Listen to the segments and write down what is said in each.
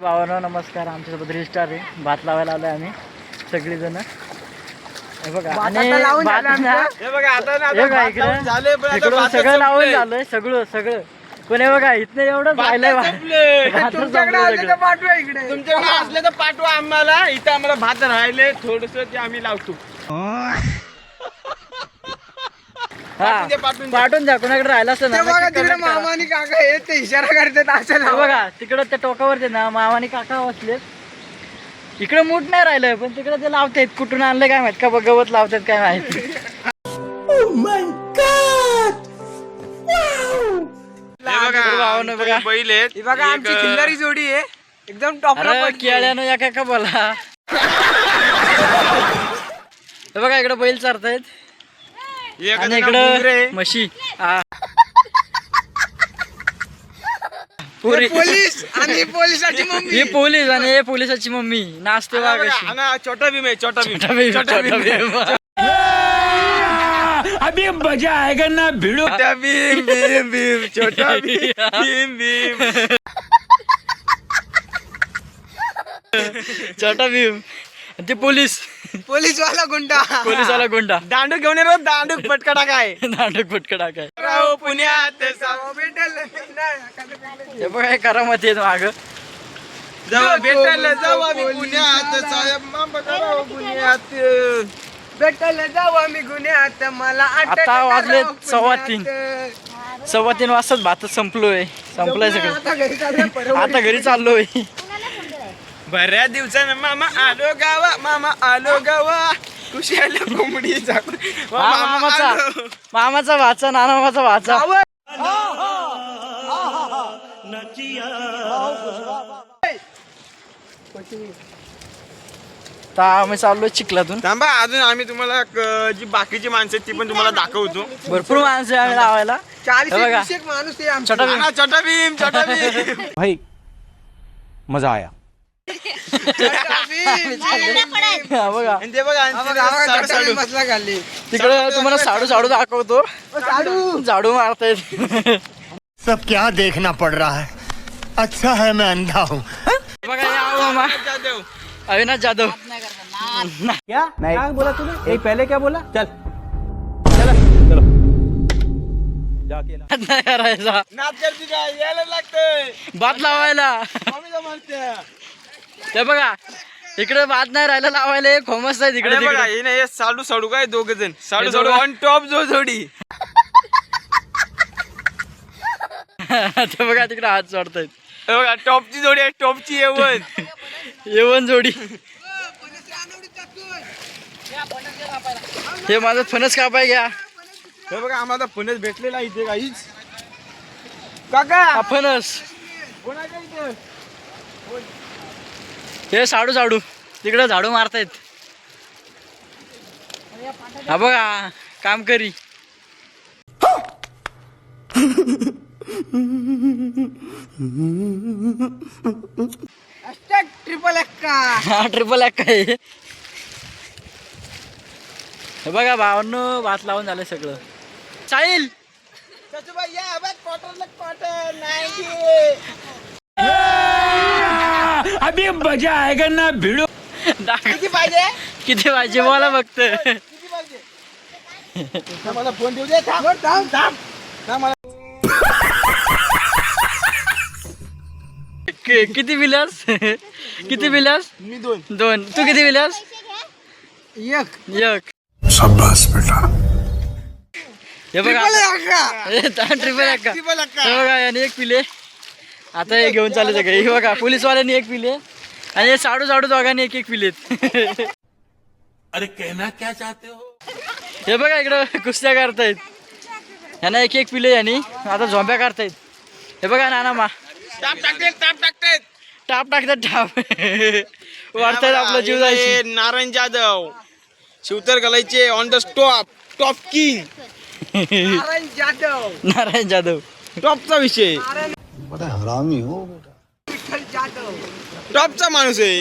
भावांनो नमस्कार. आमच्यासोबत रजिस्टार आहे. भात लावायला आलोय आम्ही सगळीजण. हे बघा आणि भात ना हे बघा आता हे बघा इकडं सगळं लावून झालंय सगळं पण हे बघा इथनं एवढं राहिलंय तुमच्याकडे असले तर पाठवा आम्हाला. इथं आम्हाला भात राहिले थोडस ते आम्ही लावतो. पाठवून द्या कोणाकडे राहिला असतं ना. मामा आणि काका हे ते इशारा करतात. बघा तिकडं त्या टोकावरती ना मामा आणि काका बसलेत. इकडे मूठ नाही राहिलंय पण तिकडे ते लावतायत. कुठून आणलं काय माहित का गवत लावतात काय माहिती. बघा बैल आहेत. बघा आमची खिल्लारी जोडी आहे एकदम टॉप. केळ्यानं या काका बोला. हे बघा इकडे बैल चारतायत आणि इकडं म्हशी. पोलीस आणि पोलिसाची मम्मी. ही पोलीस आणि हे पोलिसाची मम्मी नाचते बघा कशी. छोटा भीम आहे. छोटा भीम अभी मजा आएगा ना भिड़ो. छोटा भीम छोटा भीम छोटा भीम ते पोलीसवाला गुंडा दांडू घेऊन येतो. दांडू पटकडा काय नाटक फटकडा काय पुण्यात हे बघा हे करामती आहेत माग. भेटायला जाऊ आम्ही पुण्यात. साहेब पुण्यात भेटायला जाऊ आम्ही गुन्ह्यात. मला आता वाजले 3:15 वाजताच भात संपलाय सगळं. आता घरी चाललोय. बऱ्याच दिवसानं मामा आलो गावा खुशी आल्या कोंबडी मामाचा भाचा नानामाचा भाचा. आम्ही चाललोय चिखलातून. थांबा अजून आम्ही तुम्हाला जी बाकीची माणसं आहेत ती पण तुम्हाला दाखवतो. भरपूर माणसं आहे आम्ही लावायला. बघा छोटा भीम भाई मजा आया. बघा तिकडे तुम्हाला साडू दाखवतो. झाडू मारतायत. सब क्या देखना पड़ रहा है. अच्छा है मैं अंधा हूँ. बघा मामा अविनाश जाधव. क्या नहीं बोला तूने. एक पहले क्या बोला. चल नाही करायचा. यायला लागतंय भात लावायला. ते बघा इकडे भात नाही राहिला लावायला. एक खोमस आहे तिकडे. बघा हे साडू काय दोघ जण साडू ऑन टॉप जोडी. ते बघा तिकडे हात सोडतायत. बघा टॉपची जोडी आहे. टॉपची येवन जोडी. हे माझं फणस कापाय घ्या. हे बघा आम्हाला फणस भेटलेला इथे काहीच. काका फणस कोणाच्या इथे. हे साडू तिकडे झाडू मारतायत. हा बघा काम करी. ट्रिपल एक्का आहे. हे बघा भावांनो भात लावून झालं सगळं. साहिल अभी मजा आएगा ना भिड़ो. किती पाहिजे बोला फक्त. मला फोन देऊ दे. थांब. किती विलास मी दोन. तू किती विलास. एक. शाबाश बेटा. हे बघा ट्रिपल एक्का. हे बघा याने एक पिले. आता हे घेऊन चालले सगळे. हे बघा पोलीसवाल्यांनी एक पिले आणि हे साडू दोघांनी एक पिलेत. अरे कहना क्या चाहते हो. हे बघा इकडं कुस्त्या करतायत. यांना एक पिले यांनी आता झोंब्या करतायत. हे बघा नाना टाप टाकतात वाढतायत. आपला जीव जायचे. नारायण जाधव शिवतर घालायचे on the top king. Narayan Jadhav टॉपचा विषय. बड़ा हरामी हो बेटा. टॉपचा माणूस आहे.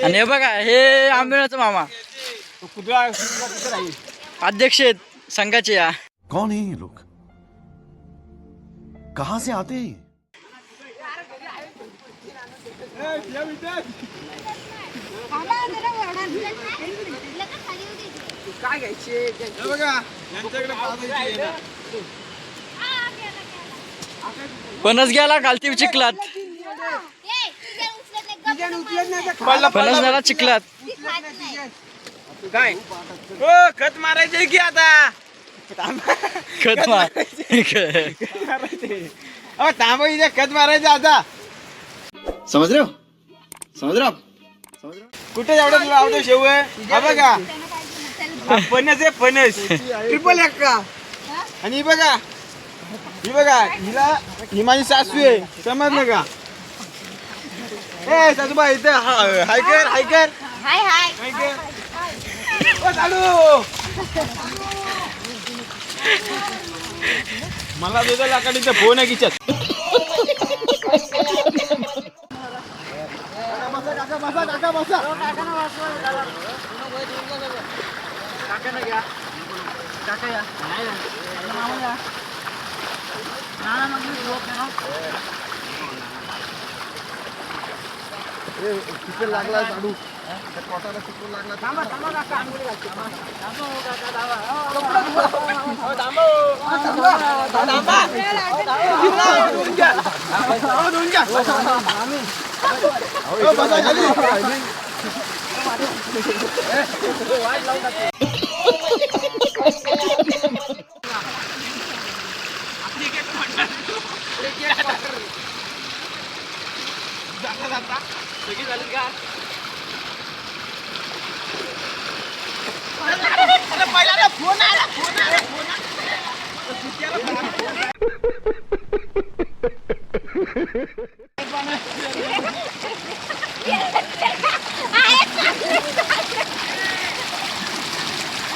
आणि हे बघा हे आंबेनाचा मामा अध्यक्ष आहेत संघाचे. या कौन है ये लोग. कहाँ से आते हैं. काय घ्यायचे बघा यांच्याकडे पाहायचे फणस गेला खालती चिखलात. फणस झाला चिखलात. काय हो खत मारायचे की आता खत मार. थांबा इथे खत मारायचं आता समज रे कुठे एवढं लावतो शेव हा बघा फणस आहे फणस ट्रिपल एक्का आणि ही बघा ही माझी सासू आहे समजलं का ए सासूबा इथं हाय कर हाय कर ओ चालू मला तुझ्या लाकडीचा फोन आहे किचत बसा लागला चालू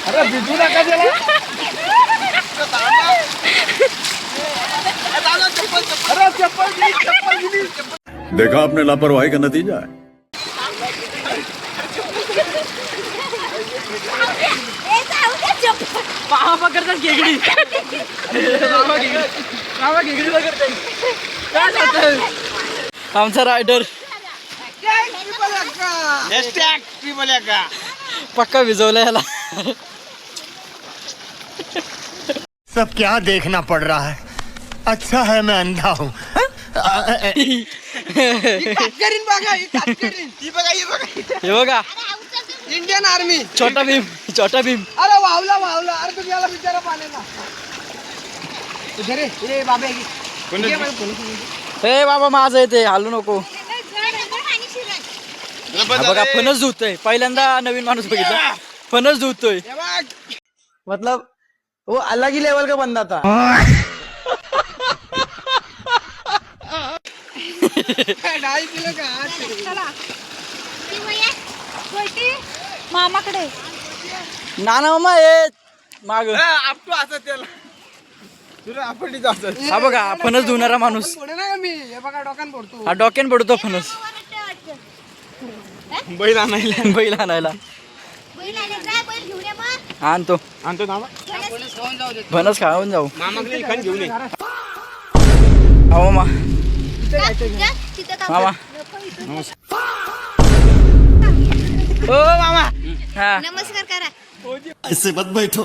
अरे भिजू नका त्याला अरे चप्पल गेली देखा आपने लापरवाही का नतीजा है। पाहा पकडतात खेकडी. खेकडी पकडतात. काय सांगतोय? आमचा रायडर पक्का भिजवला याला. सब क्या देखना पड़ रहा है। अच्छा है मैं अंधा हूँ। हे बघा इंडियन आर्मी छोटा भीम. अरे वावला अरे तू याला बिचारा पाण्याला रे बाबे हे बाबा माझं येते हालू नको. हा बघा फणस धुतोय. पहिल्यांदा नवीन माणूस बघितला फणस धुतोय. मतलब वो अलग ही लेवल का बंदा था. मामाकडे नाना मामा ये माग. आपटू असं त्याला तुला आपटीच असत हा बघा फणस धुणारा माणूस. मी हे बघा डोक्यान पडतो हा डोक्यान पडतो फणस. बैल आणायला बैल आणायला आणतो. थांबा फणस खाऊन जाऊ. मामाकडे इकडे घेऊन ये अहो मामा ओ मामा. हा नमस्कार करा. ऐसे मत बैठो,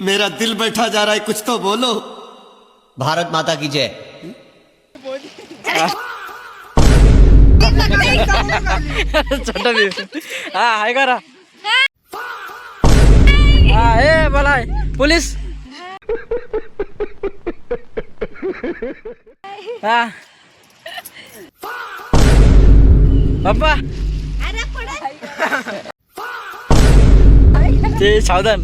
मेरा दिल बैठा जा रहा है, कुछ तो बोलो। भारत माता की जय। छोटा भीम. हा हाय करा. हा ए बोलाय पोलीस. हा पप्पा अरे पडत ते सावधान.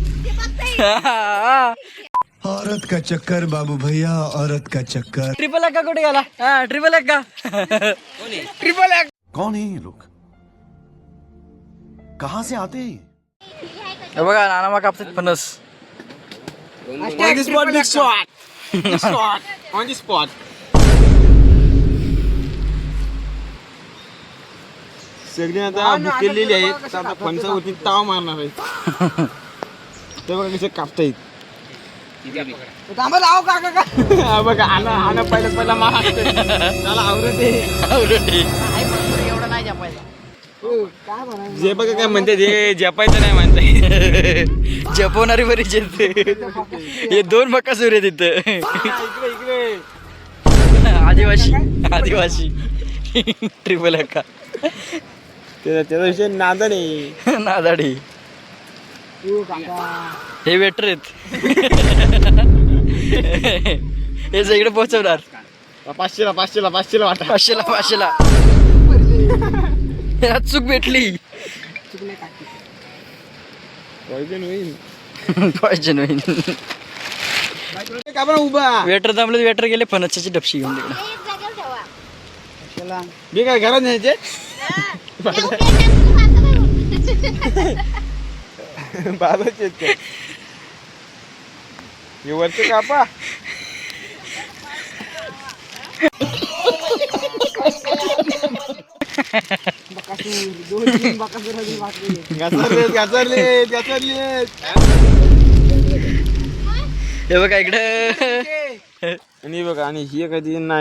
औरत का चक्कर बाबू भैया, औरत का चक्कर। ट्रिपल एक्का कुठे गेला? हा ट्रिपल एक्का. ट्रिपल एक्स कौन है ये लोग, कहाँ से आते हैं? हे बघा नाना कापतात फणस. On the spot big shot on the spot सगळे आता भुकेलेली आहेत. आता फणसावरती ताव मारणार आहे. ते बघा कसे कापता येत. थांबा लाव काका का हा बघा आना पहिला माग त्याला आवरते जे बघा काय म्हणते ते जपायचं नाही म्हणताय जपवणारी बरीच येते हे 2 बकासूर आहे तिथं इकडे आदिवासी ट्रिपल अक्का त्याचा विषय नादा नाही नादाडी हे वेटर आहेत हे सगळं पोहोचवणार 500ला वाटा 500ला चूक भेटली पॉयझन होईल का बरं उभा वेटर थांबले वेटर गेले फणसाची डपशी घेऊन तिकडे एक जागेवर ठेवा. मी काय घरात न्यायचे बाबाचे हे वरचं कापा घासरले हे बघा इकडे आणि बघा आणि ही कधी 90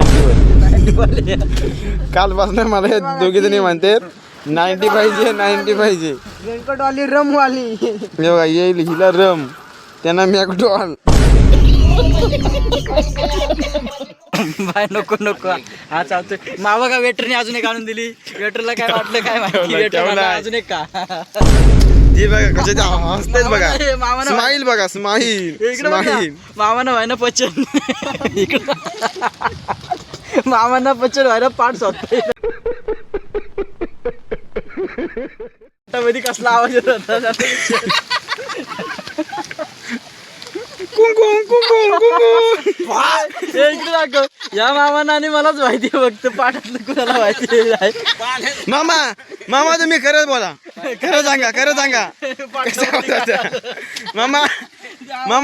कालपासून मला हे दोघे जणी म्हणते 90 पाहिजे व्यंकटवाली रमवाली हे बघा येईल हिला रम त्यांना मॅकडॉल बाय नको हा चालतोय मावा का वेटरने अजून एक आणून दिली वेटरला काय वाटलं काय माहिती वेटरला अजून एक का ती बघा कशाच्या हसतेच बघा हे मामानं स्माईल बघा स्माईल इकडे बघ ना. मामानं व्हायना पचन इकडं मामांना पचन व्हायला पाठ स्वतः मध्ये कसला आवाज येत होता हे इकडे दाखव या मामांना आणि मलाच माहिती आहे फक्त पाठातलं कुणाला माहिती आहे मामा तुम्ही खरंच बोला खरं सांगा कसं होतं? मामा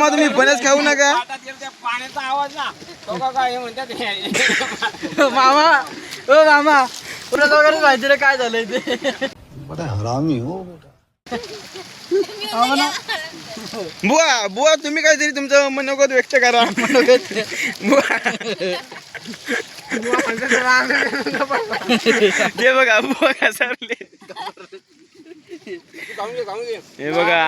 तुम्ही फणस खाऊ नका मामा ओ मामा पुन्हा दोघांनाच माहिती रे काय झालंय ते बुवा तुम्ही काहीतरी तुमचं मनोगत व्यक्त करा बुवा हे बघा बुवा घसरले हे बघा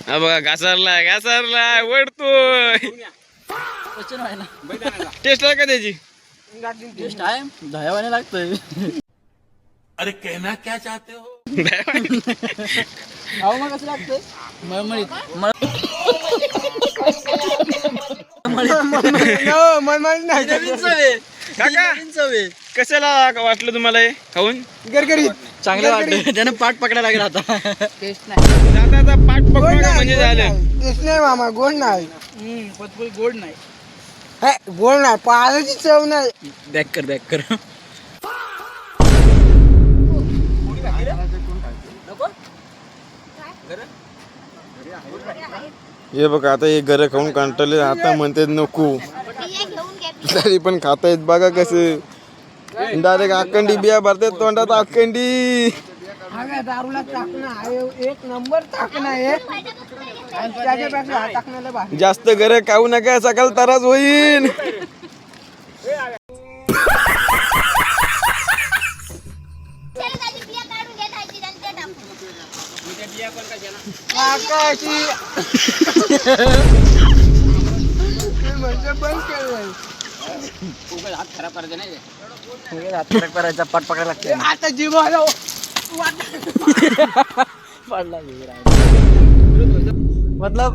हा बघा घसरलाय वडतोय पचन व्हायला टेस्ट आहे का त्याची टेस्ट आहे दह्यावाने लागतोय अरे कहना क्या चाहते हो अहो मग कसं लागतंय मळमळीत नवीन चव आहे. काका? नवीन चव आहे. कशाला वाटलं तुम्हाला हे खाऊन गरगरीत चांगलं वाटतं त्यानं पाठ पकडायला लागला आता आता पाठ पकडा म्हणजे झालं टेस्ट नाही मामा गोड नाही गोड नाही हे, गोड नाही पाण्याची चव नाही बॅक कर हे बघा आता हे घर खाऊन कंटाळले आता म्हणतात नको बिया घेऊन घ्या. तरी पण खातायत बघा कसं डायरेक्ट अखंडी बिया भरतात तोंडात अखंडी दारूला टाकणं एक नंबर टाकणं आहे त्याच्यापेक्षा टाकण्याला भारी जास्त घर खाऊ नका सकाळ त्रास होईल चल दादी बिया काढून घे खायची आणि ते टाकू. काकाची म्हणजे बंद केलं हात फरक करायचा पाठ पकडायला लागते आता जीवाला पडला मतलब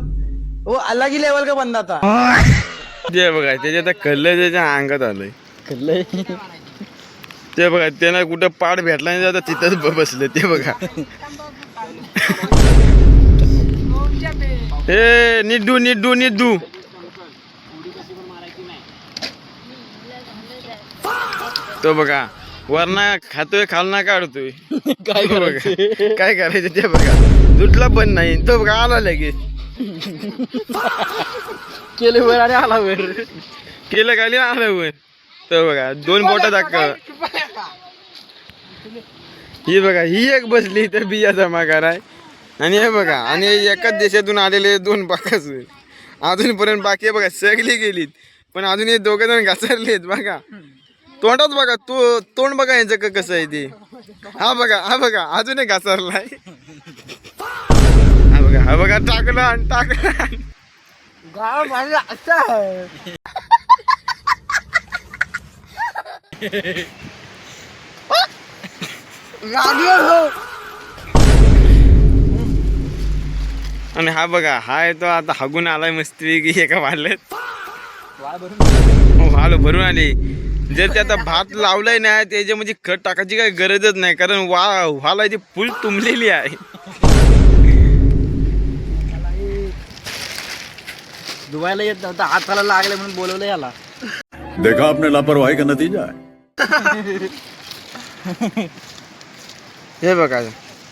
वो अलग ही लेवल का बंदा था ते बघा त्याच्या कल्ल त्याच्या अंगात आलंय खाल्लंय ते बघा त्यांना कुठं पाठ भेटला नाही आता तिथंच बसले ते बघा ए निड्डू तो बघा वरना खातोय खालना काढतोय काय करायचं काय करायचं ते बघा दुटला पण नाही तो बघा आला लगेच केले वर आणि आला वर केलं खाली आलं वर तो बघा 2 बोट दाखव ही बघा ही एक बसली इथं बिया जमा कराय आणि हे बघा आणि एकाच देशातून आलेले 2 बाकास अजूनपर्यंत बाकी आहे बघा सगळी गेलीत पण अजून हे 2 जण घसरलेत बघा तोंडात बघा तोंड बघा यांचं कसं आहे ते हा बघा अजून एक घसरलाय हा बघा टाकला गाव माझा असा आहे. गाडीवर हो. आणि हा बघा हा येतो आता हगून आलाय मस्ती की एका वाढलेत वाल भरून आले जर ते आता भात लावलाय ना त्याच्यामध्ये खत टाकायची काही गरजच नाही कारण व्हाला ती फुल तुंबलेली आहे. धुवायला येत नव्हतं हाताला लागले म्हणून बोलवलं याला. देखा आपने लापरवाही का नतीजा है. हे बघा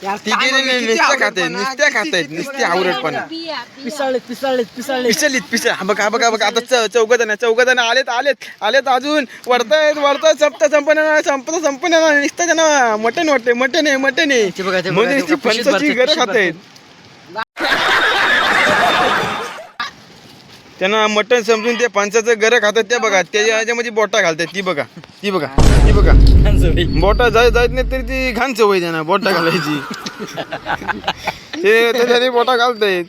नुसत्या खातायत नुसते आवरटपणा पिसळीत हा बघा आता चौघ आलेत अजून वरतायत संपना नुसतं त्यांना मटन आहे नुसती फणसाची गरज खातायत त्यांना मटण समजून ते फणसाचं गरज खातात ते बघा त्याच्यामध्ये बोटा घालतात ती बघा बोटा जायत नाही तरी ती घाण सवय त्यांना बोटा घालायची ते त्याच्याने बोटा घालतायत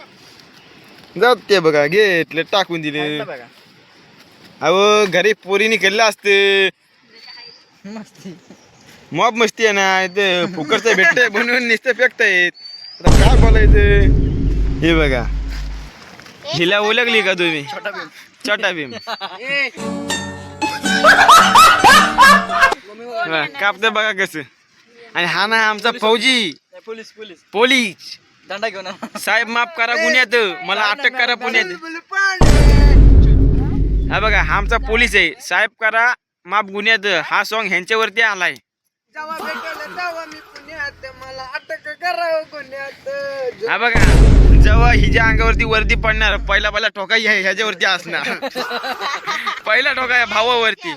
जात ते बघा घेतले टाकून दिले अहो घरी पोरीने केलं असते मॉब मस्ती आहे ना ते फुकटचं भेटतंय बनवून नुसतं फेकतायत आता काय बोलायचं हे बघा हिला ओळखली का तुम्ही छोटा भीम कापते बघा कसं आणि हा ना आमचा फौजी पोलीस दंडा घेऊन साहेब माफ करा गुन्ह्यात मला अटक करा पुण्यात हा बघा हा आमचा पोलीस आहे साहेब करा माफ गुन्ह्यात हा सॉन्ग ह्यांच्यावरती आलाय हा बघा जेव्हा हिच्या अंगावरती वर्दी पडणार पहिला ठोका ह्याच्यावरती असणार पहिला ठोका भावावरती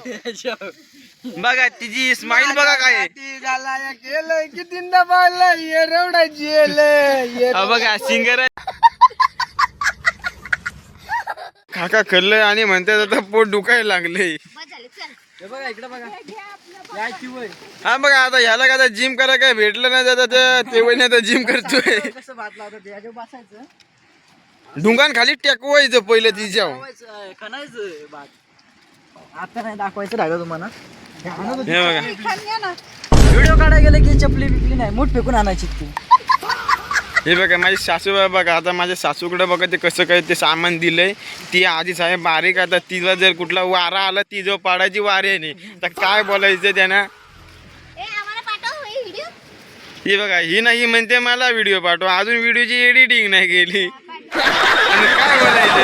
बघा तिची स्माइल बघा काय बघा सिंगर काका खल्लंय आणि म्हणतात आता पोट दुखायला लागले हा बघा आता ह्याला का जिम करा काय भेटलं नाही जाता ते आता जिम करतोय ढुंगान खाली टेकवायचं पहिलं तिच्या आता नाही दाखवायचं राहिलं तुम्हाला हे बघा व्हिडिओ काढायला गेले की चपली बिकली नाही मूठ फेकून आणायची ती. हे बघा माझी सासू बघा आता माझ्या सासूकडे बघा ते कसं काय ते सामान दिलंय ती आधी साहेब बारीक आता तिला जर कुठला वारा आला ती जो पाडायची वारी आहे नाही तर काय बोलायचं त्यांना ही बघा ही नाही म्हणते मला व्हिडिओ पाठव अजून व्हिडिओची एडिटिंग नाही केली आणि काय बोलायचं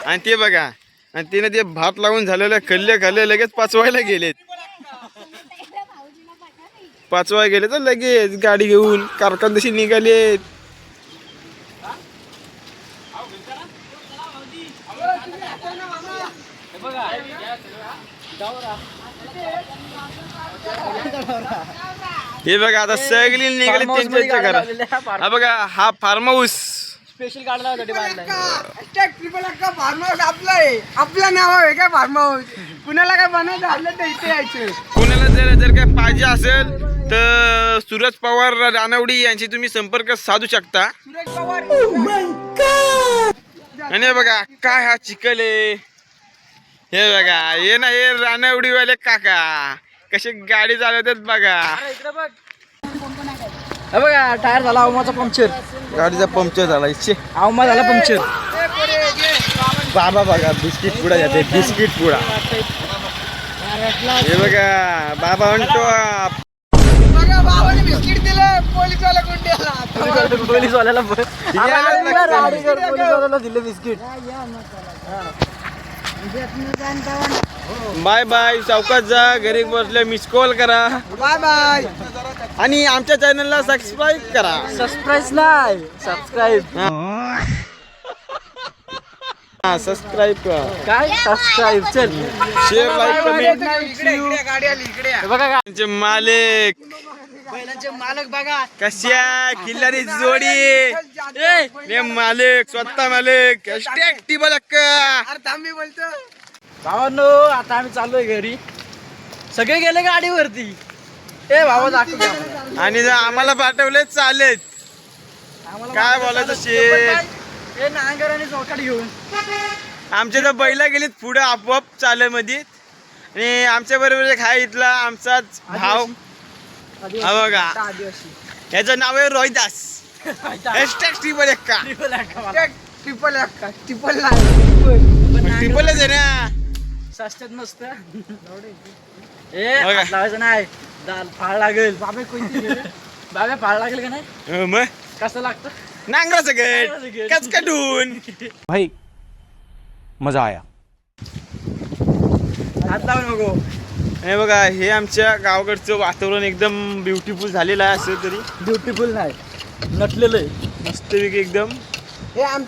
आणि ते बघा आणि तिने ते भात लावून झालेलं खाल्ले लगेच पाचवायला गेलेत पाचवाय गेले तर लगेच गाडी घेऊन कारखानदशी निघालेत हे बघा आता सगळी निघाली त्यांच्या घरात हा बघा हा फार्म हाऊस स्पेशल काढला फार्म हाऊस आपलं नाव आहे का फार्म हाऊस कुणाला काय बनायचं आपलं तर इथे यायचं कुणाला जर काय पाहिजे असेल तर सूरज पवार रानवडी यांची तुम्ही संपर्क साधू शकता आणि बघा काय हा चिखल आहे हे बघा हे ना हे रानवडीवाले काका कशी गाडी चालवतात बघा बघा टायर झाला अवमाचा पंक्चर गाडीचा पंक्चर झाला इच्छे अवमा झाला पंक्चर बाबा बघा बिस्किट पुडा जाते बिस्किट पुडा हे बघा बाबा म्हणतो बिस्किट दिलं पोलीसवाला कोणत्याला पोलीसवाल्याला दिलं बिस्किट बाय बाय चौकात जा घरी बसले मिस कॉल करा बाय बाय आणि आमच्या चॅनलला सबस्क्राईब करा सबस्क्राईब सबस्क्राईब करा काय सबस्क्राईब चल शेअर लाईक कमेंट इकडे गाडी आली इकडे बघा मालिक बैलांचे मालक बघा. कशा किल्लारी जोडी हे मालक स्वतः मालक टिबल अक्का. अरे थांब मी बोलतो. भावांनो आता आम्ही चाललोय घरी. सगळे गेले गाडीवरती. ए भावा दाखव की आम्हाला. आणि जर आम्हाला पाठवले चालेल. आम्हाला काय वाटलं बोलायचं चालत शेठ? पण नाही. ए नांगर आणि चौकाट घेऊन. आमच्या तर बैला गेलीत पुढे आपोआप चालत मध्ये. आणि आमच्या बरोबर एक आहे इथला आमचाच भाव. हा बघा आदिवासी याचं नाव आहे रोहिदास. टिबल अक्का. ट्रिपल अक्का ट्रिपल नाही टिबलच आहे ना. सस्त्यात मस्त. ए बघा. हात लावायचं नाही. दाल फाळ लागेल. बाबे कोणती घे रे? बाबे फाळ लागेल का नाही? मग कसं लागतं? नांगराचं नांगराचं गट गट. कचकटून. भाई मजा आया. हात लावू नको. हे बघा हे आमच्या गावाकडचं वातावरण एकदम ब्युटिफुल झालेलं आहे. असं तरी ब्युटिफुल नाही नटलेलं आहे. मस्तपैकी एकदम हे आम